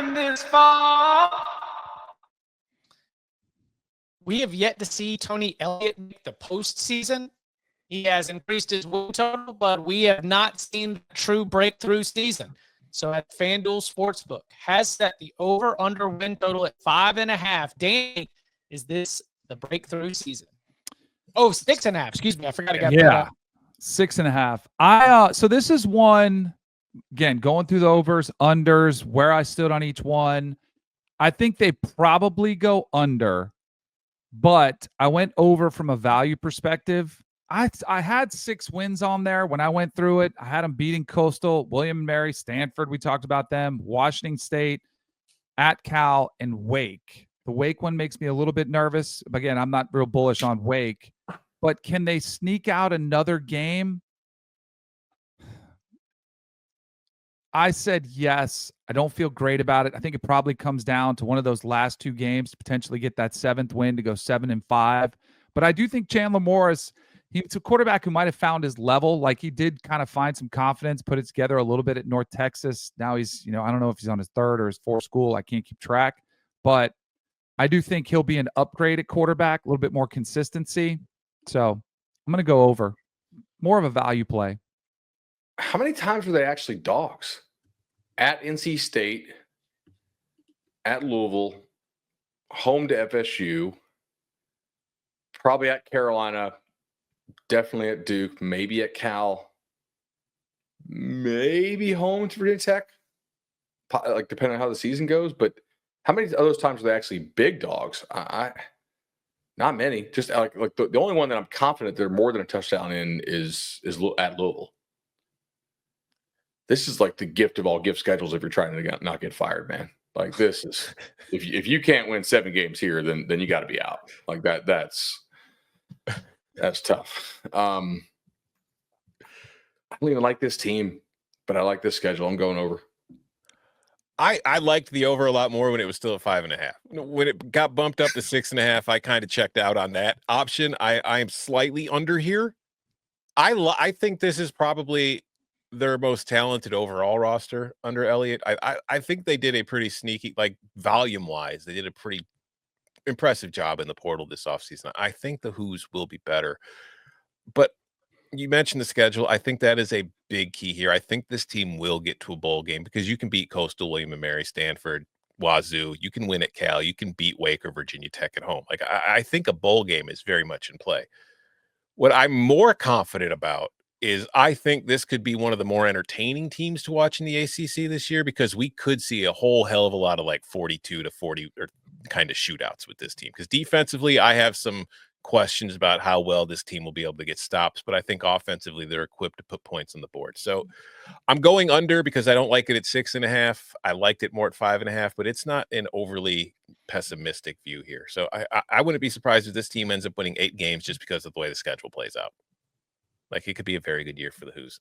win this fall. We have yet to see Tony Elliott make the postseason. He has increased his win total, but we have not seen the true breakthrough season. So at FanDuel Sportsbook has set the over-under win total at 5.5. Danny, is this the breakthrough season? Oh, 6.5. Excuse me. I forgot to get that up. 6.5. So this is one, again, going through the overs, unders, where I stood on each one. I think they probably go under, but I went over from a value perspective. I had 6 wins on there when I went through it. I had them beating Coastal, William and Mary, Stanford. We talked about them, Washington State, at Cal, and Wake. The Wake one makes me a little bit nervous. Again, I'm not real bullish on Wake, but can they sneak out another game? I said yes. I don't feel great about it. I think it probably comes down to one of those last 2 games to potentially get that 7th win to go 7-5. But I do think Chandler Morris, he's a quarterback who might have found his level. Like, he did kind of find some confidence, put it together a little bit at North Texas. Now he's, I don't know if he's on his 3rd or his 4th school. I can't keep track. But I do think he'll be an upgrade at quarterback, a little bit more consistency. So I'm going to go over. More of a value play. How many times were they actually dogs? At NC State, at Louisville, home to FSU, probably at Carolina, definitely at Duke, maybe at Cal, maybe home to Virginia Tech, like depending on how the season goes. But how many of those times were they actually big dogs? Not many. Just like the only one that I'm confident they're more than a touchdown in is at Louisville. This is like the gift of all gift schedules if you're trying to not get fired, man. Like, this is if you can't win 7 games here, then you got to be out. Like that's tough. I don't even like this team, but I like this schedule. I'm going over. I liked the over a lot more when it was still at 5.5. When it got bumped up to 6.5, I kind of checked out on that option. I am slightly under here. I think this is probably their most talented overall roster under Elliott. I think they did a pretty sneaky, like, volume-wise, they did a pretty impressive job in the portal this offseason. I think the Who's will be better. But you mentioned the schedule. I think that is a big key here. I think this team will get to a bowl game because you can beat Coastal, William and Mary, Stanford, Wazoo. You can win at Cal. You can beat Wake or Virginia Tech at home. Like, I think a bowl game is very much in play. What I'm more confident about is I think this could be one of the more entertaining teams to watch in the ACC this year, because we could see a whole hell of a lot of like 42-40 or kind of shootouts with this team. Because defensively, I have some questions about how well this team will be able to get stops, but I think offensively they're equipped to put points on the board. So I'm going under because I don't like it at 6.5. I liked it more at 5.5, but it's not an overly pessimistic view here. So I wouldn't be surprised if this team ends up winning 8 games just because of the way the schedule plays out. Like, it could be a very good year for the Who's.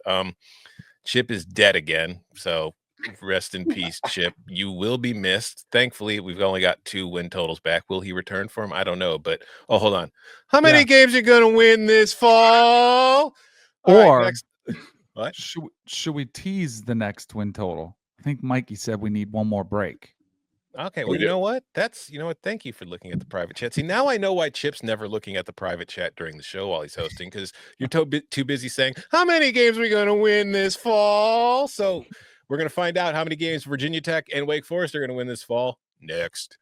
Chip is dead again, so rest in peace, Chip. You will be missed. Thankfully, we've only got 2 win totals back. Will he return for him? I don't know, but hold on. How many games are going to win this fall? Or next. What? Should we tease the next win total? I think Mikey said we need one more break. Okay, well, you know what? Thank you for looking at the private chat. See, now I know why Chip's never looking at the private chat during the show while he's hosting, because you're too busy saying, how many games are we going to win this fall? So we're going to find out how many games Virginia Tech and Wake Forest are going to win this fall next.